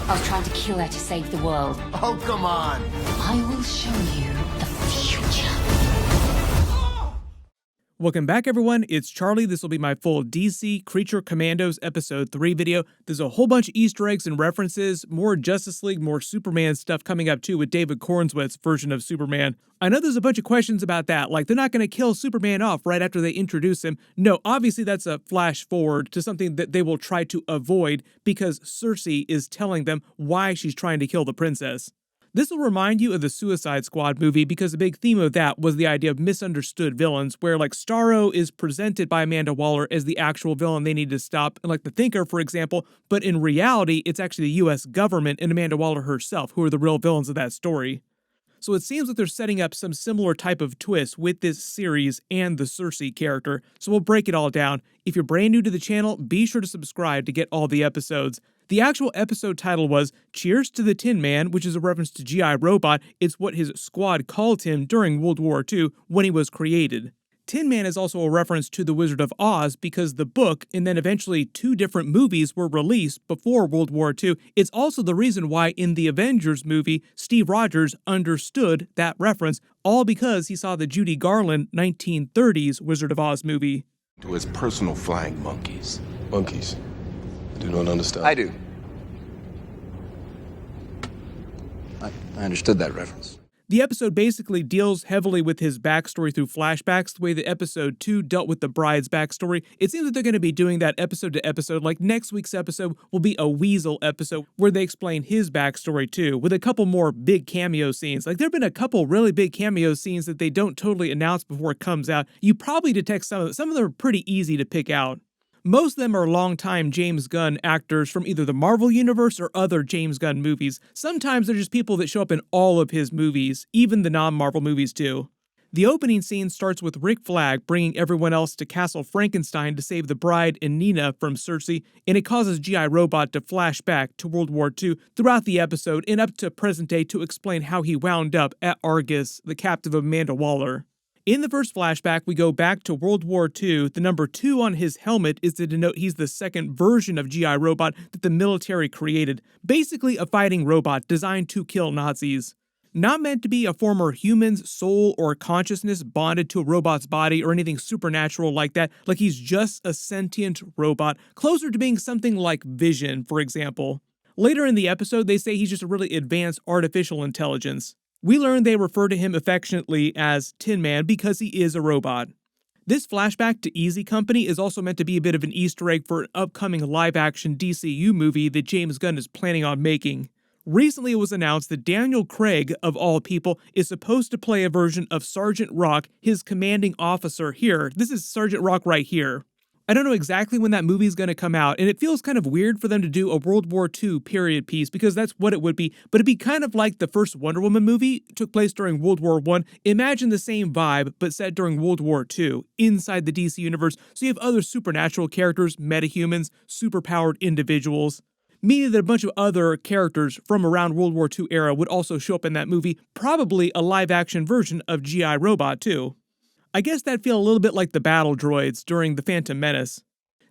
I was trying to kill her to save the world. Oh, come on. I will show you the future. Welcome back, everyone. It's Charlie. This will be my full DC Creature Commandos Episode 3 video. There's a whole bunch of Easter eggs and references, more Justice League, more Superman stuff coming up too with David Corenswet's version of Superman. I know there's a bunch of questions about that, like they're not going to kill Superman off right after they introduce him. No, obviously that's a flash forward to something that they will try to avoid because Cersei is telling them why she's trying to kill the princess. This will remind you of the Suicide Squad movie because a big theme of that was the idea of misunderstood villains, where like Starro is presented by Amanda Waller as the actual villain they need to stop, like the Thinker, for example, but in reality, it's actually the US government and Amanda Waller herself who are the real villains of that story. So it seems that they're setting up some similar type of twist with this series and the Cersei character, so we'll break it all down. If you're brand new to the channel, be sure to subscribe to get all the episodes. The actual episode title was Cheers to the Tin Man, which is a reference to G.I. Robot. It's what his squad called him during World War II when he was created. Tin Man is also a reference to The Wizard of Oz because the book and then eventually 2 different movies were released before World War II. It's also the reason why in the Avengers movie, Steve Rogers understood that reference, all because he saw the Judy Garland 1930s Wizard of Oz movie. To his personal flying monkeys. Monkeys? I do not understand. I do. I understood that reference. The episode basically deals heavily with his backstory through flashbacks, the way that episode 2 dealt with the bride's backstory. It seems that they're going to be doing that episode to episode, like next week's episode will be a Weasel episode where they explain his backstory too, with a couple more big cameo scenes. Like there have been a couple really big cameo scenes that they don't totally announce before it comes out. You probably detect some of them. Some of them are pretty easy to pick out. Most of them are longtime James Gunn actors from either the Marvel Universe or other James Gunn movies. Sometimes they're just people that show up in all of his movies, even the non-Marvel movies too. The opening scene starts with Rick Flagg bringing everyone else to Castle Frankenstein to save the bride and Nina from Cersei, and it causes G.I. Robot to flash back to World War II throughout the episode and up to present day to explain how he wound up at Argus, the captive of Amanda Waller. In the first flashback, we go back to World War II. The number 2 on his helmet is to denote he's the second version of G.I. Robot that the military created. Basically a fighting robot designed to kill Nazis. Not meant to be a former human's soul or consciousness bonded to a robot's body or anything supernatural like that, like he's just a sentient robot, closer to being something like Vision, for example. Later in the episode, they say he's just a really advanced artificial intelligence. We learn they refer to him affectionately as Tin Man because he is a robot. This flashback to Easy Company is also meant to be a bit of an Easter egg for an upcoming live-action DCEU movie that James Gunn is planning on making. Recently it was announced that Daniel Craig, of all people, is supposed to play a version of Sergeant Rock, his commanding officer here. This is Sergeant Rock right here. I don't know exactly when that movie is going to come out, and it feels kind of weird for them to do a World War II period piece because that's what it would be, but it'd be kind of like the first Wonder Woman movie took place during World War I. Imagine the same vibe, but set during World War II, inside the DC universe, so you have other supernatural characters, metahumans, superpowered individuals. Meaning that a bunch of other characters from around World War II era would also show up in that movie, probably a live-action version of G.I. Robot too. I guess that'd feel a little bit like the battle droids during the Phantom Menace.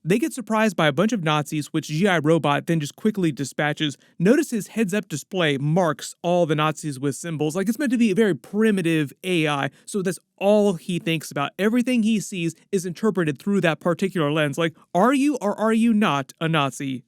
They get surprised by a bunch of Nazis, which G.I. Robot then just quickly dispatches. Notice his heads-up display marks all the Nazis with symbols, like it's meant to be a very primitive AI, so that's all he thinks about. Everything he sees is interpreted through that particular lens, like, are you or are you not a Nazi?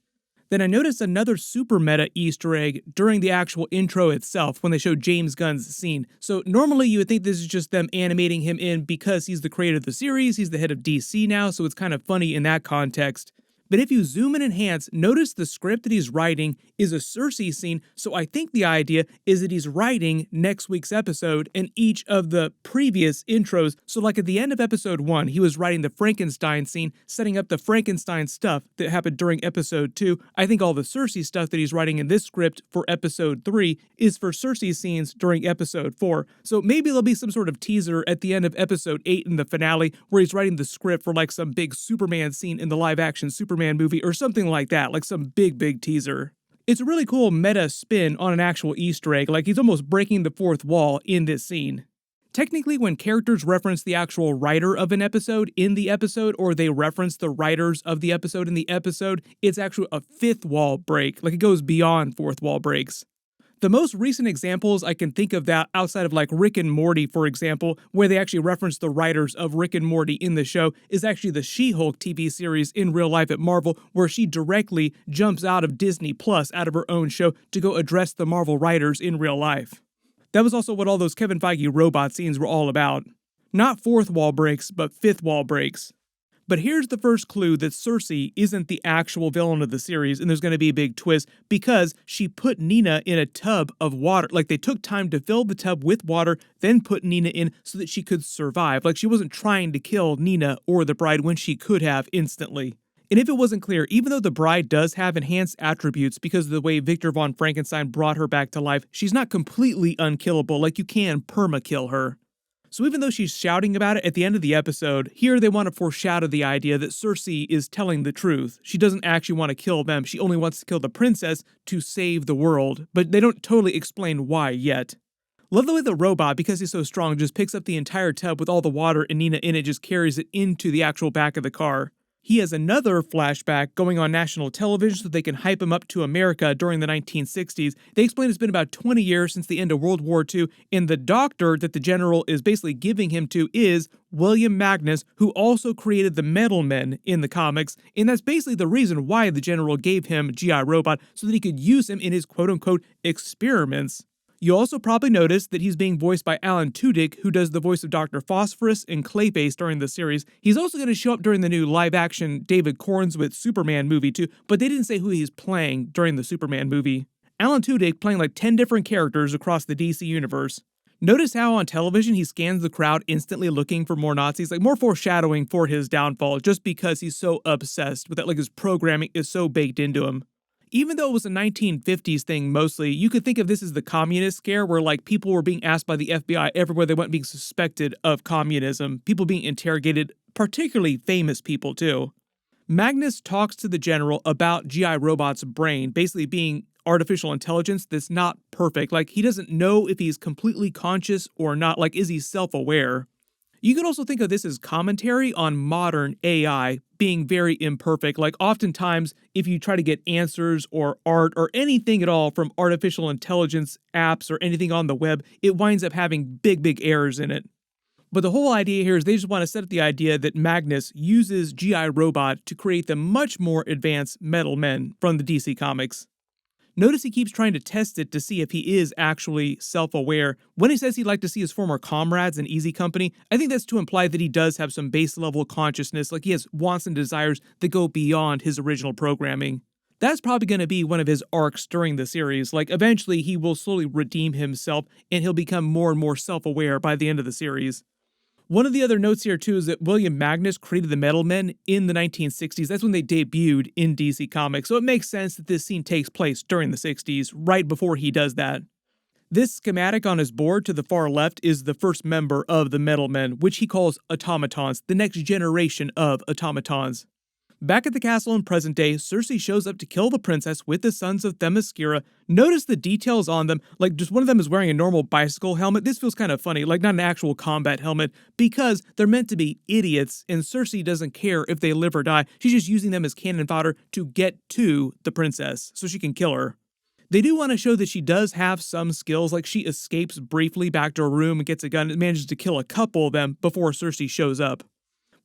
Then I noticed another super meta Easter egg during the actual intro itself when they showed James Gunn's scene. So normally you would think this is just them animating him in because he's the creator of the series, he's the head of DC now, so it's kind of funny in that context. But if you zoom and enhance, notice the script that he's writing is a Cersei scene, so I think the idea is that he's writing next week's episode and each of the previous intros. So like at the end of episode 1, he was writing the Frankenstein scene, setting up the Frankenstein stuff that happened during episode 2. I think all the Cersei stuff that he's writing in this script for episode 3 is for Cersei scenes during episode 4. So maybe there'll be some sort of teaser at the end of episode 8 in the finale where he's writing the script for like some big Superman scene in the live-action Superman movie or something like that, like some big teaser. It's a really cool meta spin on an actual Easter egg, like he's almost breaking the fourth wall in this scene. Technically, when characters reference the actual writer of an episode in the episode, or they reference the writers of the episode in the episode, it's actually a fifth wall break, like it goes beyond fourth wall breaks. The most recent examples I can think of that outside of like Rick and Morty, for example, where they actually reference the writers of Rick and Morty in the show, is actually the She-Hulk TV series in real life at Marvel, where she directly jumps out of Disney Plus, out of her own show, to go address the Marvel writers in real life. That was also what all those Kevin Feige robot scenes were all about. Not fourth wall breaks, but fifth wall breaks. But here's the first clue that Cersei isn't the actual villain of the series, and there's going to be a big twist, because she put Nina in a tub of water. Like, they took time to fill the tub with water, then put Nina in so that she could survive. Like, she wasn't trying to kill Nina or the bride when she could have instantly. And if it wasn't clear, even though the bride does have enhanced attributes because of the way Victor von Frankenstein brought her back to life, she's not completely unkillable, like you can perma-kill her. So even though she's shouting about it at the end of the episode, here they want to foreshadow the idea that Cersei is telling the truth. She doesn't actually want to kill them, she only wants to kill the princess to save the world, but they don't totally explain why yet. Love the way the robot, because he's so strong, just picks up the entire tub with all the water and Nina in it, just carries it into the actual back of the car. He has another flashback going on national television so they can hype him up to America during the 1960s. They explain it's been about 20 years since the end of World War II, and the doctor that the general is basically giving him to is William Magnus, who also created the Metal Men in the comics, and that's basically the reason why the general gave him G.I. Robot, so that he could use him in his quote-unquote experiments. You'll also probably notice that he's being voiced by Alan Tudyk, who does the voice of Dr. Phosphorus and Clayface during the series. He's also going to show up during the new live-action David Corenswet Superman movie too, but they didn't say who he's playing during the Superman movie. Alan Tudyk playing like 10 different characters across the DC universe. Notice how on television he scans the crowd instantly looking for more Nazis, like more foreshadowing for his downfall, just because he's so obsessed with that, like his programming is so baked into him. Even though it was a 1950s thing mostly, you could think of this as the communist scare, where like people were being asked by the FBI everywhere they went being suspected of communism, people being interrogated, particularly famous people too. Magnus talks to the general about G.I. Robot's brain, basically being artificial intelligence that's not perfect. Like, he doesn't know if he's completely conscious or not, like is he self-aware? You could also think of this as commentary on modern AI being very imperfect. Like, oftentimes, if you try to get answers or art or anything at all from artificial intelligence apps or anything on the web, it winds up having big errors in it. But the whole idea here is they just want to set up the idea that Magnus uses G.I. Robot to create the much more advanced Metal Men from the DC Comics. Notice he keeps trying to test it to see if he is actually self-aware. When he says he'd like to see his former comrades in Easy Company, I think that's to imply that he does have some base-level consciousness, like he has wants and desires that go beyond his original programming. That's probably going to be one of his arcs during the series. Like, eventually he will slowly redeem himself, and he'll become more and more self-aware by the end of the series. One of the other notes here, too, is that William Magnus created the Metal Men in the 1960s. That's when they debuted in DC Comics, so it makes sense that this scene takes place during the 60s, right before he does that. This schematic on his board to the far left is the first member of the Metal Men, which he calls automatons, the next generation of automatons. Back at the castle in present day, Cersei shows up to kill the princess with the sons of Themyscira. Notice the details on them, like just one of them is wearing a normal bicycle helmet. This feels kind of funny, like not an actual combat helmet, because they're meant to be idiots, and Cersei doesn't care if they live or die. She's just using them as cannon fodder to get to the princess, so she can kill her. They do want to show that she does have some skills, like she escapes briefly back to her room and gets a gun and manages to kill a couple of them before Cersei shows up.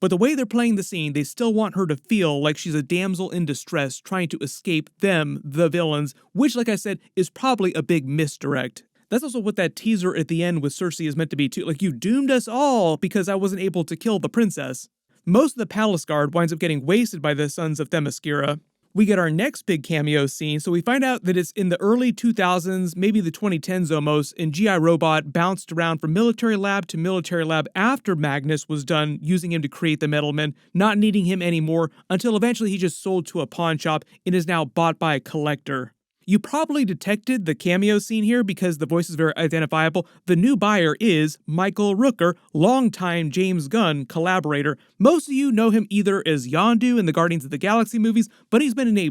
But the way they're playing the scene, they still want her to feel like she's a damsel in distress trying to escape them, the villains, which, like I said, is probably a big misdirect. That's also what that teaser at the end with Cersei is meant to be too. Like, you doomed us all because I wasn't able to kill the princess. Most of the palace guard winds up getting wasted by the sons of Themyscira. We get our next big cameo scene, so we find out that it's in the early 2000s, maybe the 2010s almost, and G.I. Robot bounced around from military lab to military lab after Magnus was done using him to create the Metal Men, not needing him anymore, until eventually he just sold to a pawn shop and is now bought by a collector. You probably detected the cameo scene here because the voice is very identifiable. The new buyer is Michael Rooker, longtime James Gunn collaborator. Most of you know him either as Yondu in the Guardians of the Galaxy movies, but he's been in a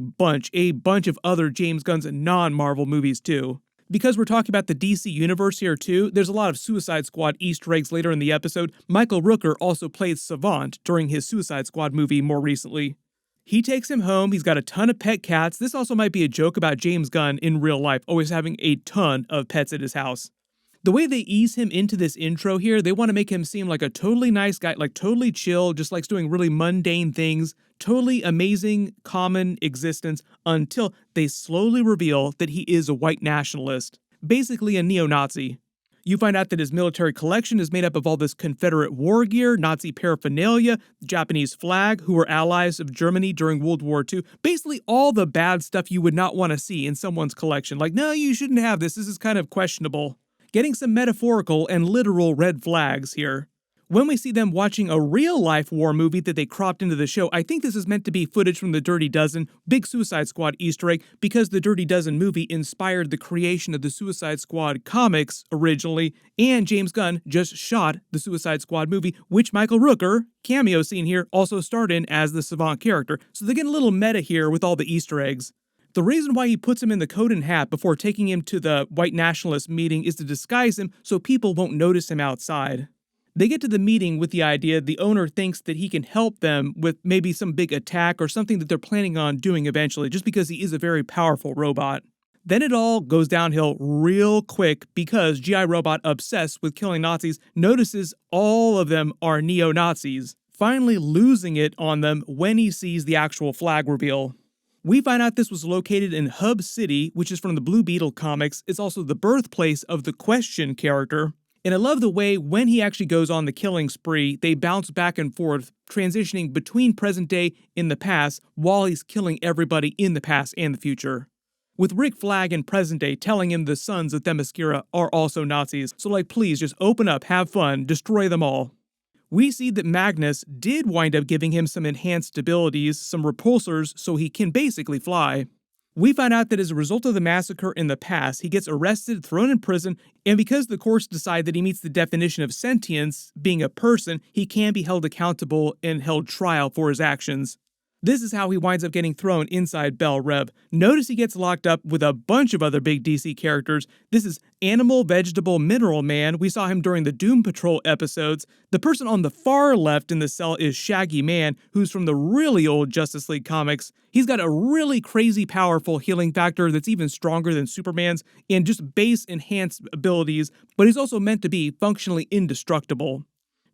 bunch of other James Gunn's non-Marvel movies too. Because we're talking about the DC universe here too, there's a lot of Suicide Squad Easter eggs later in the episode. Michael Rooker also played Savant during his Suicide Squad movie more recently. He takes him home, he's got a ton of pet cats. This also might be a joke about James Gunn in real life, always having a ton of pets at his house. The way they ease him into this intro here, they want to make him seem like a totally nice guy, like totally chill, just likes doing really mundane things, totally amazing, common existence, until they slowly reveal that he is a white nationalist, basically a neo-Nazi. You find out that his military collection is made up of all this Confederate war gear, Nazi paraphernalia, the Japanese flag, who were allies of Germany during World War II. Basically all the bad stuff you would not want to see in someone's collection. Like, no, you shouldn't have this. This is kind of questionable. Getting some metaphorical and literal red flags here. When we see them watching a real-life war movie that they cropped into the show, I think this is meant to be footage from the Dirty Dozen, big Suicide Squad Easter egg, because the Dirty Dozen movie inspired the creation of the Suicide Squad comics originally, and James Gunn just shot the Suicide Squad movie, which Michael Rooker, cameo scene here, also starred in as the Savant character. So they get a little meta here with all the Easter eggs. The reason why he puts him in the coat and hat before taking him to the white nationalist meeting is to disguise him so people won't notice him outside. They get to the meeting with the idea the owner thinks that he can help them with maybe some big attack or something that they're planning on doing eventually, just because he is a very powerful robot. Then it all goes downhill real quick because G.I. Robot, obsessed with killing Nazis, notices all of them are neo-Nazis, finally losing it on them when he sees the actual Flagg reveal. We find out this was located in Hub City, which is from the Blue Beetle comics. It's also the birthplace of the Question character. And I love the way when he actually goes on the killing spree, they bounce back and forth, transitioning between present day and the past while he's killing everybody in the past and the future. With Rick Flagg in present day telling him the sons of Themyscira are also Nazis. So like, please just open up, have fun, destroy them all. We see that Magnus did wind up giving him some enhanced abilities, some repulsors, so he can basically fly. We find out that as a result of the massacre in the past, he gets arrested, thrown in prison, and because the courts decide that he meets the definition of sentience, being a person, he can be held accountable and held trial for his actions. This is how he winds up getting thrown inside Belle Reve. Notice he gets locked up with a bunch of other big DC characters. This is Animal, Vegetable, Mineral Man. We saw him during the Doom Patrol episodes. The person on the far left in the cell is Shaggy Man, who's from the really old Justice League comics. He's got a really crazy powerful healing factor that's even stronger than Superman's, and just base enhanced abilities, but he's also meant to be functionally indestructible.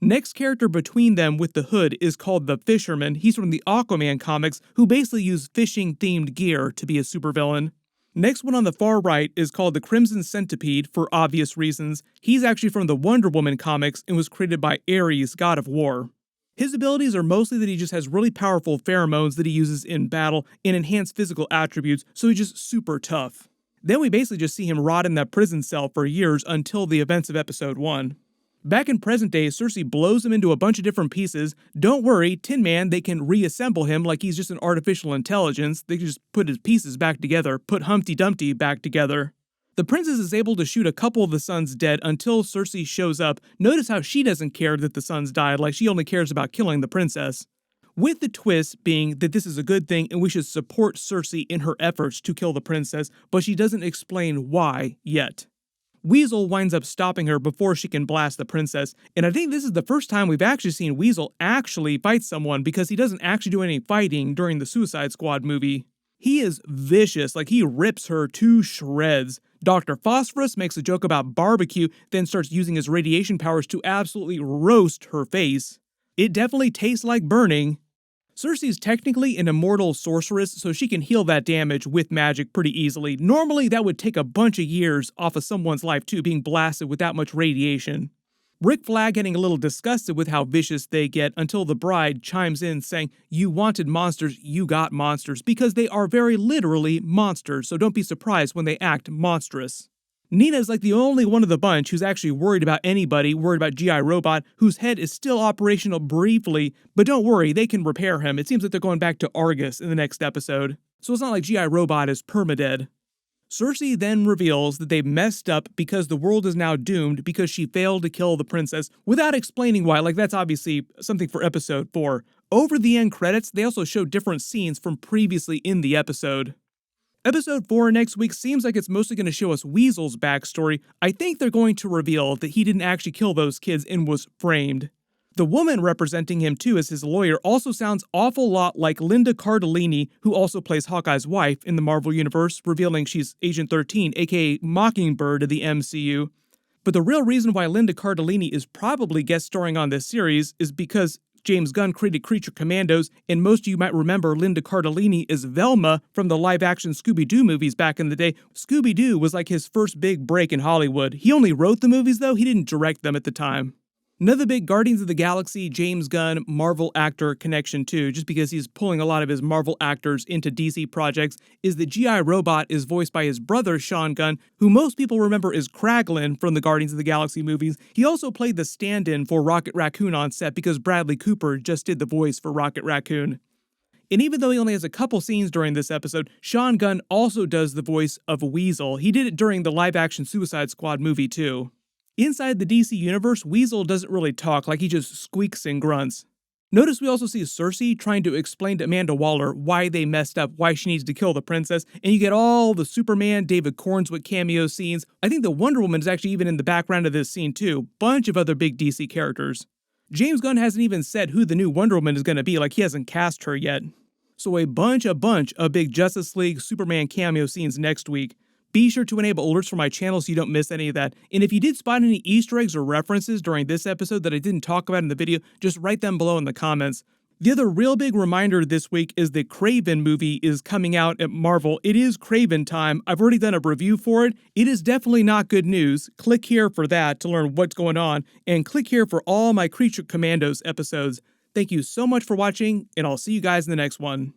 Next character between them with the hood is called the Fisherman. He's from the Aquaman comics, who basically use fishing-themed gear to be a supervillain. Next one on the far right is called the Crimson Centipede for obvious reasons. He's actually from the Wonder Woman comics and was created by Ares, god of war. His abilities are mostly that he just has really powerful pheromones that he uses in battle and enhanced physical attributes, so he's just super tough. Then we basically just see him rot in that prison cell for years until the events of episode 1. Back in present day, Cersei blows him into a bunch of different pieces. Don't worry, Tin Man, they can reassemble him like he's just an artificial intelligence. They can just put his pieces back together, put Humpty Dumpty back together. The princess is able to shoot a couple of the sons dead until Cersei shows up. Notice how she doesn't care that the sons died, like she only cares about killing the princess. With the twist being that this is a good thing and we should support Cersei in her efforts to kill the princess, but she doesn't explain why yet. Weasel winds up stopping her before she can blast the princess, and I think this is the first time we've actually seen Weasel actually fight someone because he doesn't actually do any fighting during the Suicide Squad movie. He is vicious, like he rips her to shreds. Dr. Phosphorus makes a joke about barbecue, then starts using his radiation powers to absolutely roast her face. It definitely tastes like burning. Cersei's technically an immortal sorceress, so she can heal that damage with magic pretty easily. Normally, that would take a bunch of years off of someone's life too, being blasted with that much radiation. Rick Flagg getting a little disgusted with how vicious they get until the bride chimes in saying, "You wanted monsters, you got monsters," because they are very literally monsters, so don't be surprised when they act monstrous. Nina's like the only one of the bunch who's actually worried about anybody, worried about G.I. Robot, whose head is still operational briefly, but don't worry, they can repair him. It seems that they're going back to Argus in the next episode, so it's not like G.I. Robot is permadead. Cersei then reveals that they messed up because the world is now doomed because she failed to kill the princess, without explaining why, like that's obviously something for episode 4. Over the end credits, they also show different scenes from previously in the episode. Episode 4 next week seems like it's mostly going to show us Weasel's backstory. I think they're going to reveal that he didn't actually kill those kids and was framed. The woman representing him too as his lawyer also sounds awful lot like Linda Cardellini, who also plays Hawkeye's wife in the Marvel Universe, revealing she's Agent 13, aka Mockingbird of the MCU. But the real reason why Linda Cardellini is probably guest starring on this series is because James Gunn created Creature Commandos, and most of you might remember Linda Cardellini as Velma from the live-action Scooby-Doo movies back in the day. Scooby-Doo was like his first big break in Hollywood. He only wrote the movies though, he didn't direct them at the time. Another big Guardians of the Galaxy, James Gunn, Marvel actor connection too, just because he's pulling a lot of his Marvel actors into DC projects, is that G.I. Robot is voiced by his brother Sean Gunn, who most people remember as Kraglin from the Guardians of the Galaxy movies. He also played the stand-in for Rocket Raccoon on set because Bradley Cooper just did the voice for Rocket Raccoon. And even though he only has a couple scenes during this episode, Sean Gunn also does the voice of Weasel. He did it during the live-action Suicide Squad movie too. Inside the DC universe, Weasel doesn't really talk, like he just squeaks and grunts. Notice we also see Cersei trying to explain to Amanda Waller why they messed up, why she needs to kill the princess, and you get all the Superman, David Corenswet cameo scenes. I think the Wonder Woman is actually even in the background of this scene too. Bunch of other big DC characters. James Gunn hasn't even said who the new Wonder Woman is going to be, like he hasn't cast her yet. So a bunch of big Justice League, Superman cameo scenes next week. Be sure to enable alerts for my channel so you don't miss any of that. And if you did spot any Easter eggs or references during this episode that I didn't talk about in the video, just write them below in the comments. The other real big reminder this week is the Kraven movie is coming out at Marvel. It is Kraven time. I've already done a review for it. It is definitely not good news. Click here for that to learn what's going on, and click here for all my Creature Commandos episodes. Thank you so much for watching, and I'll see you guys in the next one.